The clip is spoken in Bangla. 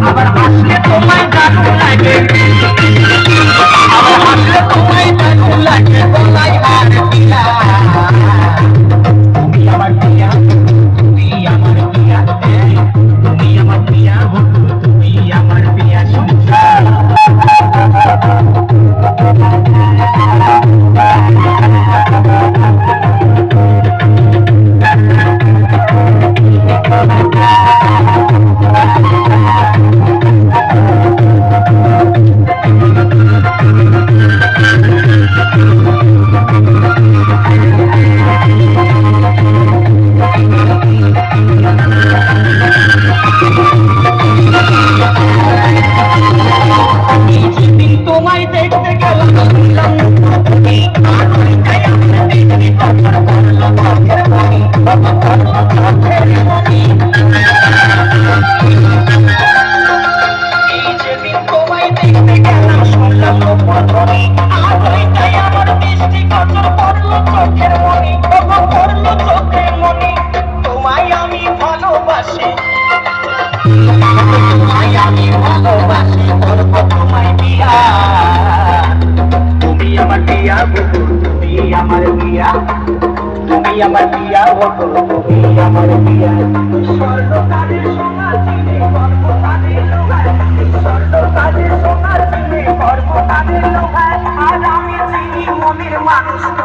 আবার হাসলে তোমায় দারুণ লাগে, আবার হাসলে তোমায় দারুণ লাগে, গলায় আর পিয়া। তুমি আমার পিয়া, তুমি আমার পিয়া, তুমি আমার পিয়া, তুমি আমার পিয়া সংসার। তোমায় দেখতে গেলাম শুনলাম তুমি আর ওইটাই আমার দেখতে কথা করলো চোখের মনি, করলো চোখের মনি। এই যেদিন তোমায় দেখতে গেলাম শুনলাম প্রথমে আর ওইটাই আমার দৃষ্টি গোচর করলো চোখের মনি, করলো চোখের মনি। তোমায় আমি ভালোবাসি, তোমায় আমি ভালোবাসি, করবো তোমায় বিয়া। তুমি আমার বিয়া, তুমি আমার বিয়া, তুমি আমার বিয়া, তুমি আমার বিয়া। স্বর্ণ কাজের সোনা চিনে গর্ব তাদের লোহায়, স্বর্ণ কাজের সোনা চিনে গর্ব তাদের লোহায়। আর আমি চিনি মনের মানুষ।